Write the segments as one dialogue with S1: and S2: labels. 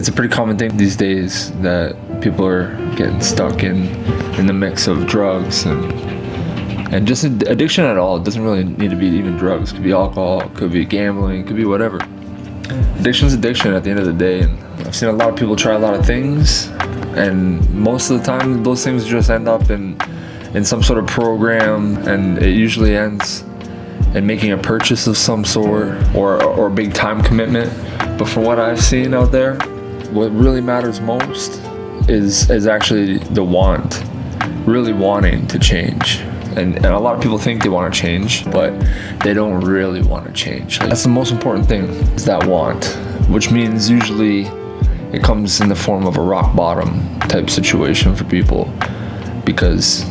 S1: a pretty common thing these days that people are getting stuck in the mix of drugs and just addiction at all. It doesn't really need to be even drugs. It could be alcohol, it could be gambling, it could be whatever. Addiction's addiction at the end of the day. And I've seen a lot of people try a lot of things, and most of the time those things just end up in some sort of program, and it usually ends in making a purchase of some sort or a big time commitment. But from what I've seen out there, what really matters most is actually the want, really wanting to change. And a lot of people think they want to change, but they don't really want to change. That's the most important thing, is that want, which means usually it comes in the form of a rock bottom type situation for people. Because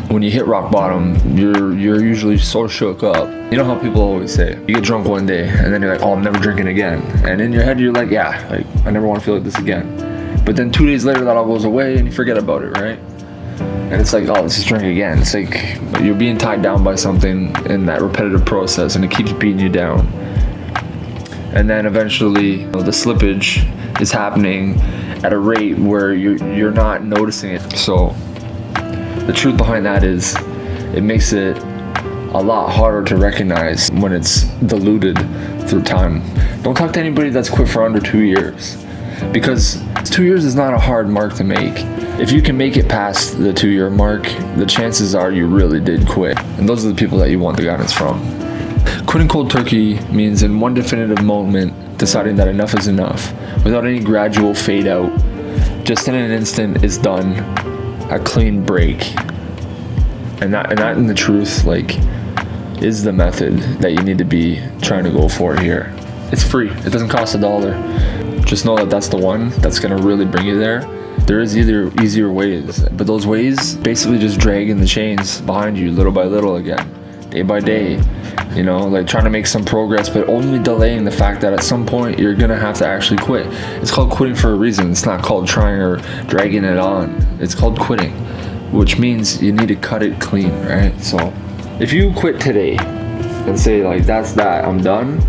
S1: when you hit rock bottom, you're usually so shook up. You know how people always say, you get drunk one day and then you're like, oh, I'm never drinking again. And in your head you're like, yeah, like I never want to feel like this again. But then 2 days later that all goes away and you forget about it, right? And it's like, oh, let's just drink again. It's like you're being tied down by something in that repetitive process, and it keeps beating you down. And then eventually, the slippage is happening at a rate where you're not noticing it. So the truth behind that is it makes it a lot harder to recognize when it's diluted through time. Don't talk to anybody that's quit for under 2 years, because 2 years is not a hard mark to make. If you can make it past the 2 year mark, the chances are you really did quit. And those are the people that you want the guidance from. Quitting cold turkey means in one definitive moment deciding that enough is enough, without any gradual fade out. Just in an instant is done, a clean break. And that in the truth, like, is the method that you need to be trying to go for here. It's free, it doesn't cost $1. Just know that that's the one that's gonna really bring you there. There is either easier ways, but those ways basically just dragging the chains behind you little by little again, day by day, like trying to make some progress, but only delaying the fact that at some point you're gonna have to actually quit. It's called quitting for a reason. It's not called trying or dragging it on. It's called quitting, which means you need to cut it clean, right? So if you quit today and say like, that's that, I'm done,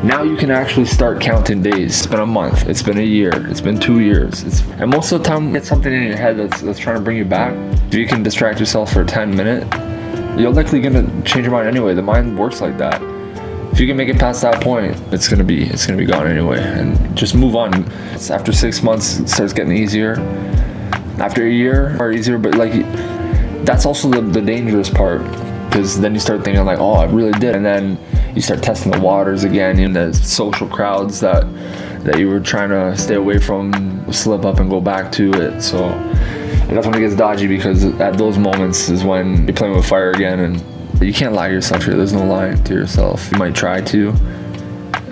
S1: now you can actually start counting days. It's been a month, it's been a year, it's been 2 years. And most of the time, it's something in your head that's trying to bring you back. If you can distract yourself for 10 minutes, you're likely gonna change your mind anyway. The mind works like that. If you can make it past that point, it's gonna be gone anyway. And just move on. It's after 6 months, it starts getting easier. After a year, or easier, but like, that's also the dangerous part. Because then you start thinking like, oh, I really did. And then you start testing the waters again in the social crowds that you were trying to stay away from, slip up and go back to it. So that's when it gets dodgy, because at those moments is when you're playing with fire again, and you can't lie to yourself here. There's no lying to yourself. You might try to,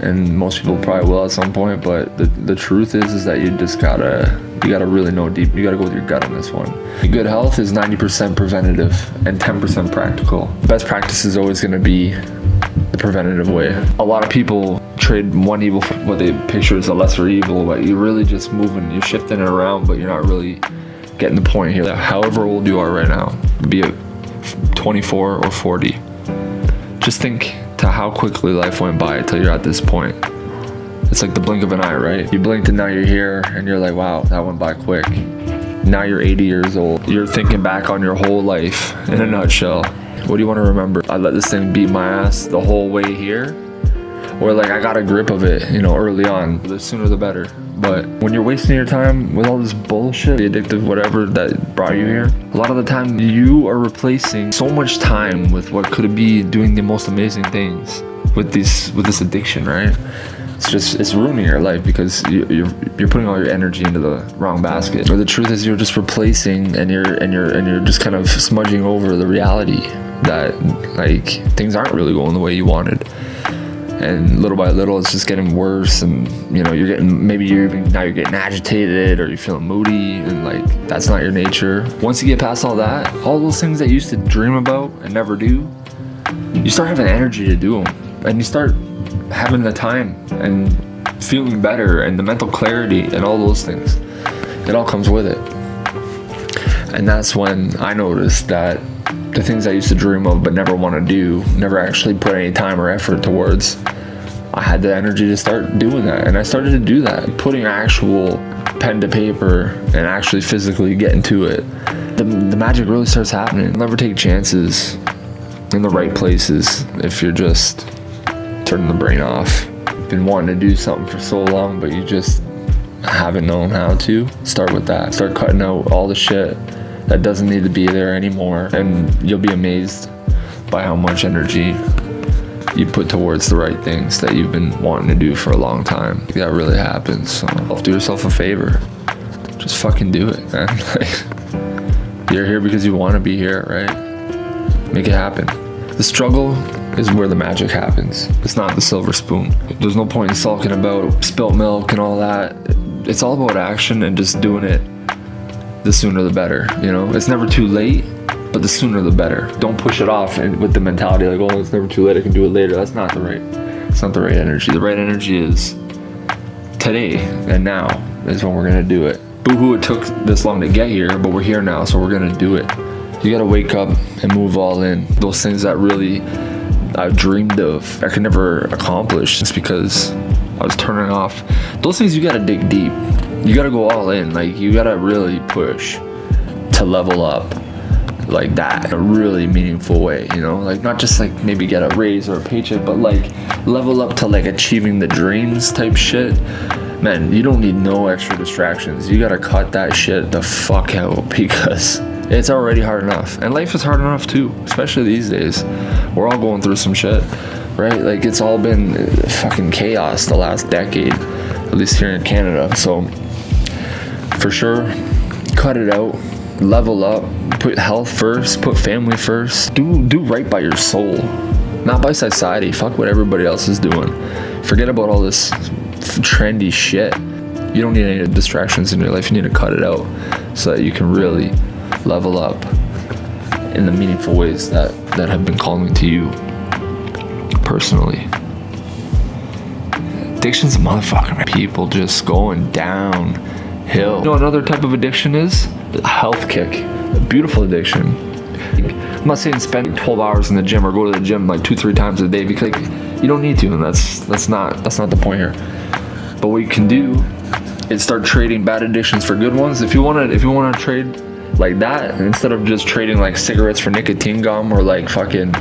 S1: and most people probably will at some point, but the truth is that you gotta really know deep. You gotta go with your gut on this one. Good health is 90% preventative and 10% practical. Best practice is always gonna be the preventative way. A lot of people trade one evil for what they picture as a lesser evil, but you're really just moving, you're shifting it around, but you're not really getting the point here. However old you are right now, be it 24 or 40, just think to how quickly life went by until you're at this point. It's like the blink of an eye, right? You blinked and now you're here, and you're like, wow, that went by quick. Now you're 80 years old. You're thinking back on your whole life in a nutshell. What do you want to remember? I let this thing beat my ass the whole way here? Or like I got a grip of it, early on. The sooner the better. But when you're wasting your time with all this bullshit, the addictive whatever that brought you here, a lot of the time you are replacing so much time with what could be doing the most amazing things with this addiction, right? It's ruining your life because you're putting all your energy into the wrong basket. Or the truth is you're just replacing and you're just kind of smudging over the reality that like things aren't really going the way you wanted. And little by little it's just getting worse, and you're getting agitated, or you're feeling moody, and like that's not your nature. Once you get past all that, all those things that you used to dream about and never do, you start having energy to do them, and you start having the time and feeling better and the mental clarity and all those things. It all comes with it. And that's when I noticed that the things I used to dream of but never want to do, never actually put any time or effort towards, I had the energy to start doing that. And I started to do that, putting actual pen to paper and actually physically get into it, the magic really starts happening. Never take chances in the right places if you're just turning the brain off. Been wanting to do something for so long, but you just haven't known how to. Start with that. Start cutting out all the shit that doesn't need to be there anymore, and you'll be amazed by how much energy you put towards the right things that you've been wanting to do for a long time. That really happens. So do yourself a favor. Just fucking do it, man. Like, you're here because you want to be here, right? Make it happen. The struggle is where the magic happens. It's not the silver spoon. There's no point in sulking about spilt milk and all that. It's all about action and just doing it. The sooner the better, you know? It's never too late, but the sooner the better. Don't push it off and with the mentality like, oh, it's never too late, I can do it later. It's not the right energy. The right energy is today and now is when we're gonna do it. Boo-hoo, it took this long to get here, but we're here now, so we're gonna do it. You gotta wake up and move all in. Those things that really I've dreamed of, I could never accomplish just because I was turning off. Those things you gotta dig deep. You gotta go all in. Like, you gotta really push to level up like that in a really meaningful way, you know? Like, not just like maybe get a raise or a paycheck, but like level up to like achieving the dreams type shit. Man, you don't need no extra distractions. You gotta cut that shit the fuck out because it's already hard enough. And life is hard enough too, especially these days. We're all going through some shit, right? Like, it's all been fucking chaos the last decade, at least here in Canada. So for sure, cut it out, level up, put health first, put family first, do right by your soul, not by society. Fuck what everybody else is doing. Forget about all this trendy shit. You don't need any distractions in your life. You need to cut it out so that you can really level up in the meaningful ways that have been calling to you personally. Addiction's a motherfucker, man. People just going downhill. You know, another type of addiction is a health kick. A beautiful addiction. I'm not saying spend 12 hours in the gym or go to the gym like 2-3 times a day, because you don't need to, and that's not the point here. But what you can do is start trading bad addictions for good ones. If you want to trade like that, instead of just trading like cigarettes for nicotine gum, or like fucking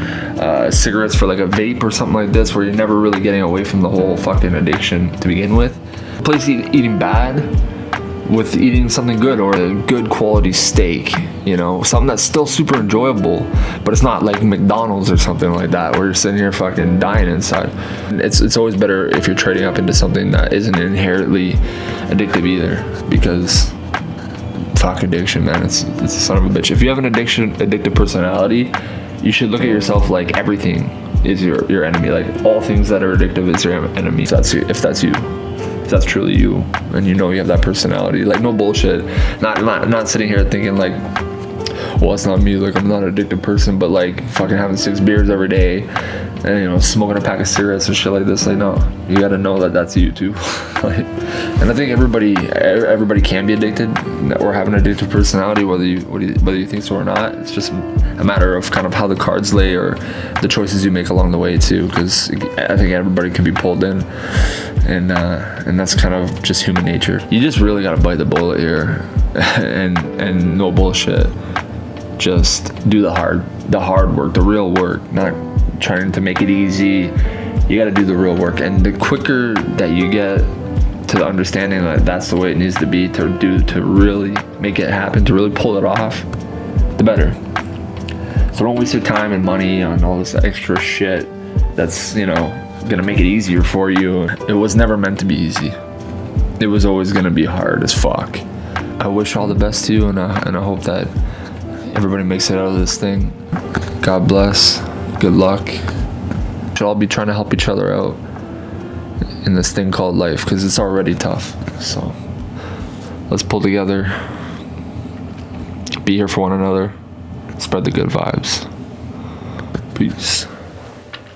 S1: cigarettes for like a vape or something like this, where you're never really getting away from the whole fucking addiction to begin with. Replace eating bad with eating something good, or a good quality steak, you know, something that's still super enjoyable, but it's not like McDonald's or something like that where you're sitting here fucking dying inside. It's always better if you're trading up into something that isn't inherently addictive either, because fuck addiction, man, it's a son of a bitch. If you have an addictive personality, you should look at yourself like everything is your enemy. Like, all things that are addictive is your enemy. If that's truly you, and you know you have that personality. Like, no bullshit. Not sitting here thinking like, well, it's not me, like I'm not an addicted person, but like fucking having 6 beers every day and, you know, smoking a pack of cigarettes and shit like this. Like, no, you gotta know that that's you too. Like, and I think everybody can be addicted or have an addictive personality, whether you think so or not. It's just a matter of kind of how the cards lay, or the choices you make along the way too, because I think everybody can be pulled in, and that's kind of just human nature. You just really gotta bite the bullet here, and no bullshit. Just do the hard work, the real work, not trying to make it easy. You gotta do the real work, and the quicker that you get to the understanding that that's the way it needs to be to really make it happen, to really pull it off, the better. So don't waste your time and money on all this extra shit that's, you know, gonna make it easier for you. It was never meant to be easy. It was always gonna be hard as fuck. I wish all the best to you, and I hope that everybody makes it out of this thing. God bless. Good luck. We should all be trying to help each other out in this thing called life, because it's already tough. So let's pull together, be here for one another, spread the good vibes. Peace.